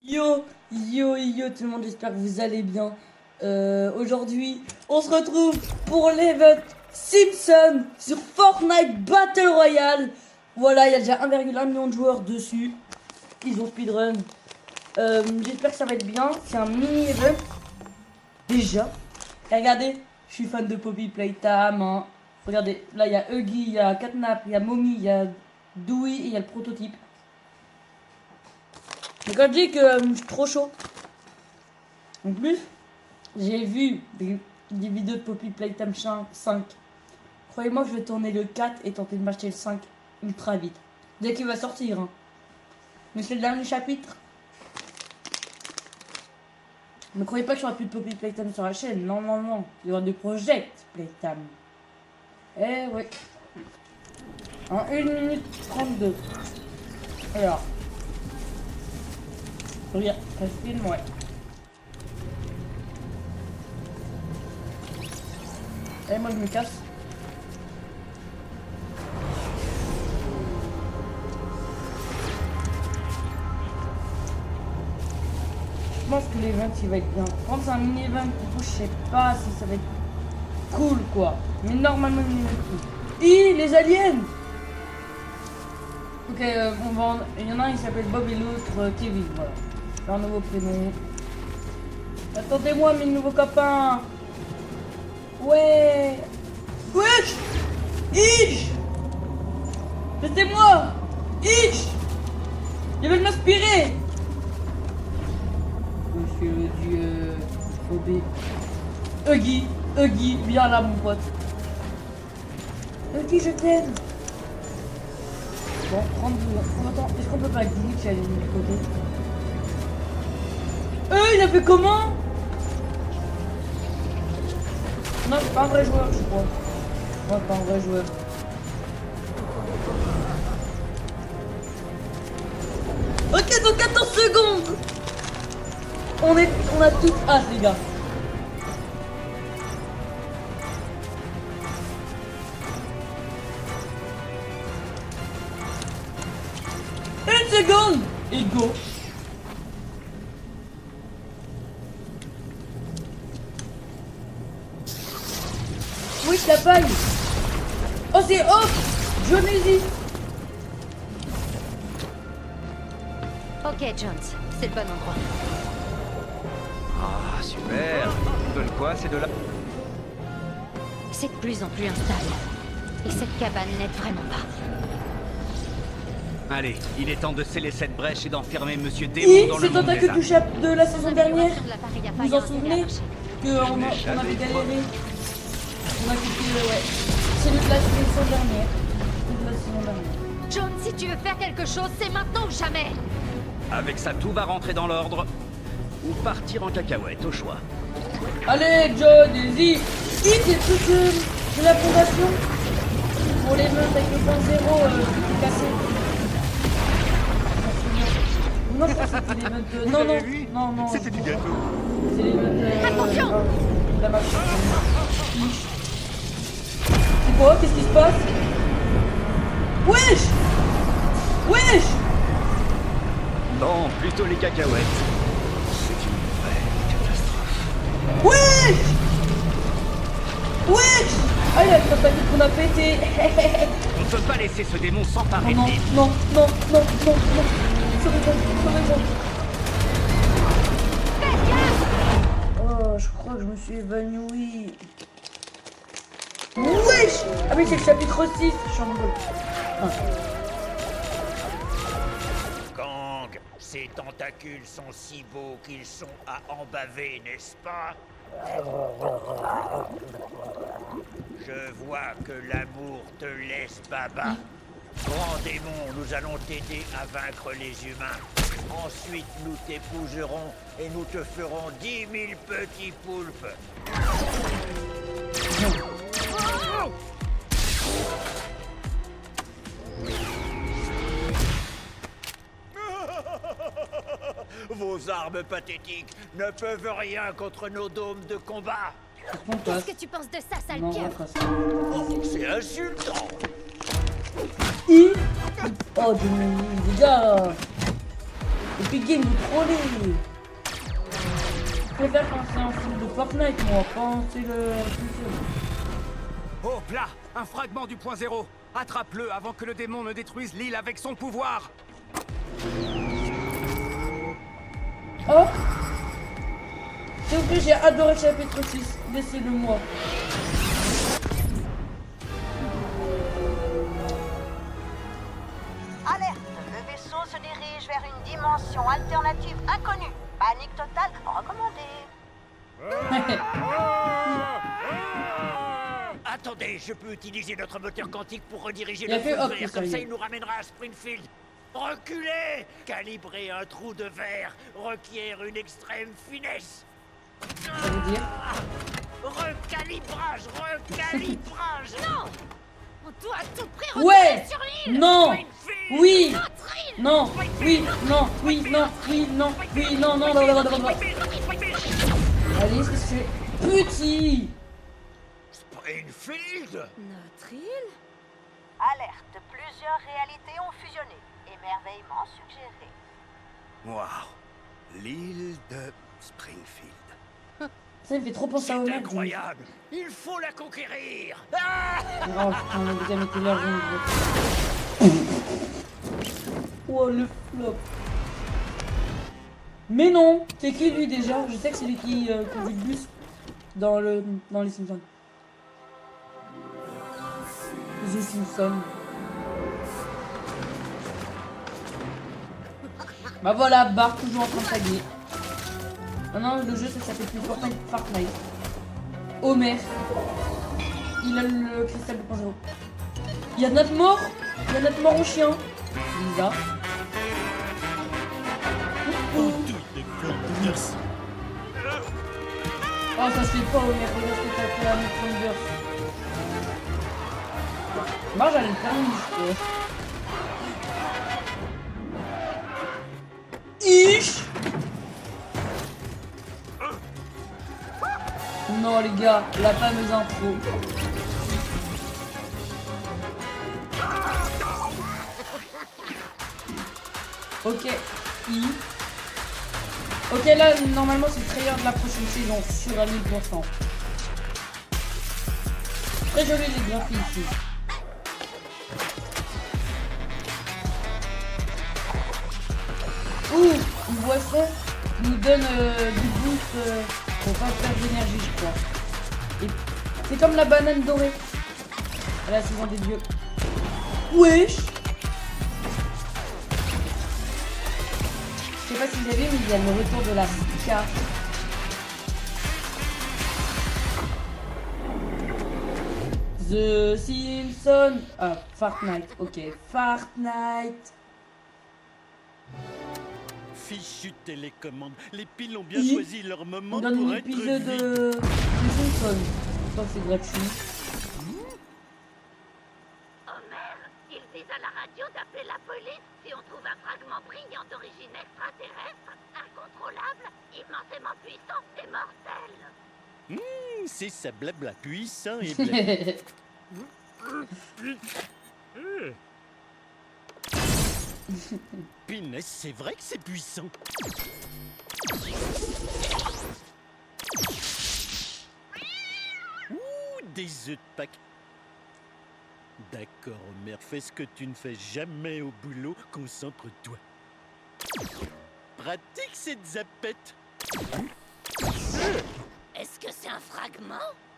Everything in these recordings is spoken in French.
Yo, yo tout le monde, j'espère que vous allez bien. Aujourd'hui, on se retrouve pour l'event Simpson sur Fortnite Battle Royale. Voilà, il y a déjà 1,1 million de joueurs dessus. Ils ont speedrun. J'espère que ça va être bien. C'est un mini-event. Déjà. Et regardez, je suis fan de Poppy Playtime. Hein. Regardez, là il y a Huggy, il y a Catnap, il y a Mommy, il y a Dewey et il y a le prototype. Mais quand je dis que je suis trop chaud. En plus, j'ai vu des vidéos de Poppy Playtime 5. Croyez-moi que je vais tourner le 4 et tenter de m'acheter le 5 ultra vite. Dès qu'il va sortir. Hein. Mais c'est le dernier chapitre. Ne croyez pas que j'aurai plus de Poppy Playtime sur la chaîne. Non, non, non. Il y aura des projets Playtime. Eh oui. En 1 minute 32. Alors. Regarde, ça filme, ouais. Et moi je me casse. Je pense que l'event il va être bien. Quand c'est un mini-event, du coup je sais pas si ça va être cool quoi. Mais normalement il va être cool. Et les aliens. Ok, on va il y en a un il s'appelle Bob et l'autre Kevin, voilà. Leur nouveau prénom. Attendez-moi mes nouveaux copains. Ouais. Wesh. Ich. Restez-moi. Ich. Ils veulent m'inspirer. Monsieur le dieu Bobby. Huggy, viens là mon pote. Huggy, je t'aime. Bon, 32. Attends, est-ce qu'on peut pas glitch à la ligne du côté? Il a fait comment? Non, c'est pas un vrai joueur, je crois. Non, c'est pas un vrai joueur. Ok, dans 14 secondes. On a tout hâte, les gars. Une seconde. Et go. Oui, je la paille. Oh, c'est off. Jonesy. Ok, Jones, c'est le bon endroit. Ah, super. Ils veulent quoi, ces deux-là? C'est de plus en plus instable. Et cette cabane n'aide vraiment pas. Allez, il est temps de sceller cette brèche et d'enfermer Monsieur Démon dans le C'est monde des tentacule arbres. de la saison dernière. Vous vous en souvenez Je qu'on n'ai avait jamais galéré. On a quitté, ouais. C'est de la saison dernière. C'est de la saison dernière. Jones, si tu veux faire quelque chose, c'est maintenant ou jamais. Avec ça, tout va rentrer dans l'ordre. Ou partir en cacahuète, au choix. Allez, John, easy. C'est le truc de la fondation. Pour les meufs avec le point zéro cassé. Non, je pense que c'était les meufs non. C'était du gâteau. C'est les meufs Attention. la machine. C'est quoi? Qu'est-ce qui se passe? Wesh. Non, plutôt les cacahuètes. C'est une vraie catastrophe. Wesh. Ah, il a le paquet qu'on a pété. On ne peut pas laisser ce démon s'emparer de Non. l'île. Sauvez-moi. Oh, je crois que je me suis évanoui. Wesh. Ah oui, c'est le chapitre 6. Je suis en mode. Ah. Kang, ces tentacules sont si beaux qu'ils sont à embaver, n'est-ce pas? Je vois que l'amour te laisse baba. Grand démon, nous allons t'aider à vaincre les humains. Ensuite, nous t'épouserons et nous te ferons 10 000 petits poulpes. Vos armes pathétiques ne peuvent rien contre nos dômes de combat. Qu'est-ce que tu penses de ça, sale Non, pieuvre? on fera ça. Oh, c'est insultant. Oh, les gars. Epic Games, vous trollez. Je préfère quand c'est un film de Fortnite, moi, quand c'est le... Oh, plat! Un fragment du point zéro! Attrape-le avant que le démon ne détruise l'île avec son pouvoir! Oh! C'est ok, j'ai adoré chapitre 6. Laissez-le moi. Alerte! Le vaisseau se dirige vers une dimension alternative inconnue. Panique totale recommandée. Attendez, je peux utiliser notre moteur quantique pour rediriger Il a le fait feu hop, vert, ça comme y ça est. il nous ramènera à Springfield. Reculez! Calibrer un trou de verre requiert une extrême finesse. Ça veut dire... Recalibrage! Recalibrage! Non! On doit à tout prix Ouais! retourner sur l'île. Non! Springfield! Oui! Notre île. Non! Oui! Non! Oui! Non! Oui! Non! Oui! Non! Non! Non! Non! Non! Non! Allez, c'est petit! Springfield? Notre île? Alerte! Plusieurs réalités ont fusionné. Émerveillement suggéré. Waouh! L'île de Springfield. Ça me fait trop penser à C'est Homer. incroyable! Il faut la conquérir! Oh putain, le deuxième était là, je... Oh le flop. Mais non! C'est qui lui déjà? Je sais que c'est lui qui conduit le bus dans les Simpsons. The Simpsons. Bah voilà, Bart toujours en train de taguer. Maintenant le jeu ça s'appelle plus Fortnite. Homer. Il a le cristal de point zéro. Il y a notre mort. Il y a notre mort au chien. Lisa. Oh ça se fait pas Homer, regarde ce que t'as fait à notre Thunders. Moi j'allais le faire une fois. Ish. Non les gars, la fameuse intro. Ok, ok là normalement c'est le trailer de la prochaine saison sur à 1000%. Très joli les graphiques ici. Ouh, une boisson qui nous donne du boost pour pas perdre d'énergie je crois. Et c'est comme la banane dorée à la saison des dieux. Wesh. Je sais pas si vous avez vu mais il y a le retour de la Pika. The Simpsons. Ah, Fortnite, ok. Fortnite. Fichu télécommande. Les piles ont bien Oui. choisi leur moment Dans pour un être épisode vides. de Simpsons. Je crois que c'est gratuit. Homer, ils disent à la radio d'appeler la police si on trouve un fragment brillant d'origine extraterrestre, incontrôlable, immensément puissant et mortel. C'est ça blabla puissant et blabla. Pinesse, c'est vrai que c'est puissant. Ouh, des œufs de Pâques. D'accord, Homer, fais ce que tu ne fais jamais au boulot, concentre-toi. Pratique cette zapette. Est-ce que c'est un fragment?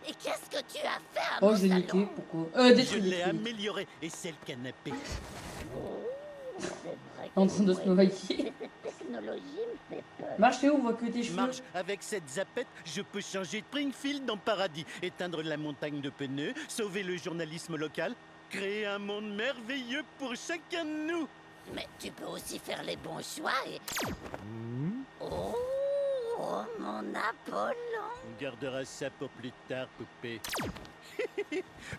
Et qu'est-ce que tu as fait à Oh, mon j'ai salon? niqué, pourquoi Je détruit, l'ai détruit. amélioré et c'est le canapé. En train de se noyer. Cette technologie me fait peur. Marche, t'es où? On voit que tes cheveux. Marche, avec cette zapette, je peux changer Springfield en paradis, éteindre la montagne de pneus, sauver le journalisme local, créer un monde merveilleux pour chacun de nous. Mais tu peux aussi faire les bons choix et... Oh, mon Apollon! On gardera ça pour plus tard, poupée.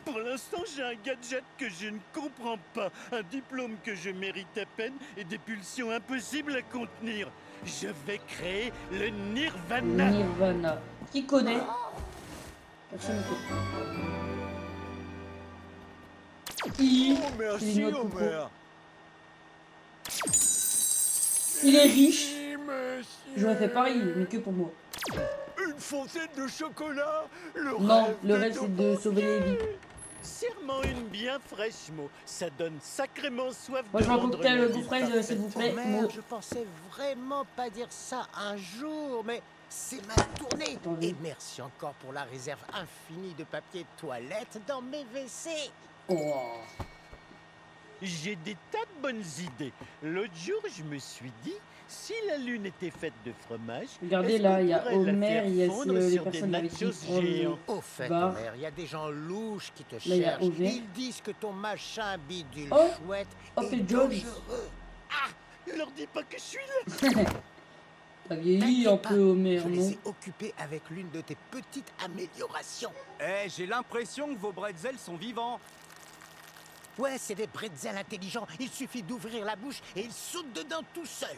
Pour l'instant, j'ai un gadget que je ne comprends pas, un diplôme que je mérite à peine et des pulsions impossibles à contenir. Je vais créer le Nirvana. Nirvana. Qui connaît? Personne ne connaît. Qui? Oh, C'est merci, une autre Homer. Il est riche. Monsieur. J'aurais fait pareil, mais que pour moi. Une fontaine de chocolat. Non, le rêve c'est de sauver les vies. Serment une bien fraîche, Mo. Ça donne sacrément soif Moi je de veux un rendre cocktail la vie gaufreuse parfaite. s'il vous plaît. Merde, Mo. je pensais vraiment pas dire ça un jour, mais c'est ma tournée. Attendez. Et merci encore pour la réserve infinie de papier de toilette dans mes WC. Oh. J'ai des tas de bonnes idées. L'autre jour, je me suis dit, si la lune était faite de fromage, Regardez, est-ce là, qu'on il y a pourrait la Homer, faire il y a fondre les sur des personnes avec qui nachos il prend le- géants. Au fait, Bar. Homer, il y a des gens louches qui te Là, il y a cherchent. Homer. Ils disent que ton machin bidule Oh, chouette oh, est c'est Jones. dangereux. Leur dis pas que je suis là. T'as vieilli un T'inquiète pas, peu Homer, je les non? ai occupés avec l'une de tes petites améliorations. Eh, j'ai l'impression que vos bretzels sont vivants. Ouais, c'est des bretzels intelligents. Il suffit d'ouvrir la bouche et ils sautent dedans tout seuls.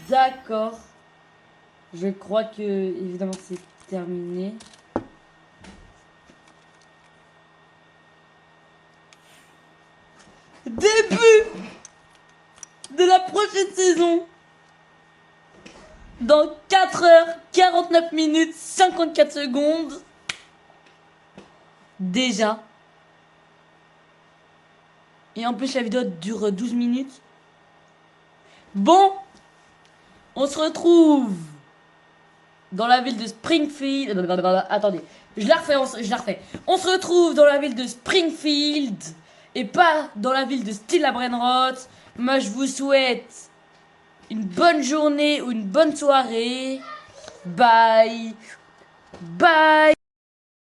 D'accord. Je crois que, évidemment, c'est terminé. Début de la prochaine saison. Dans 4 heures, 49 minutes, 54 secondes. Déjà. Et en plus, la vidéo dure 12 minutes. Bon. On se retrouve dans la ville de Springfield. Attendez, je la refais. On se retrouve dans la ville de Springfield et pas dans la ville de Stilla Brainrot. Moi, je vous souhaite une bonne journée ou une bonne soirée. Bye. Bye.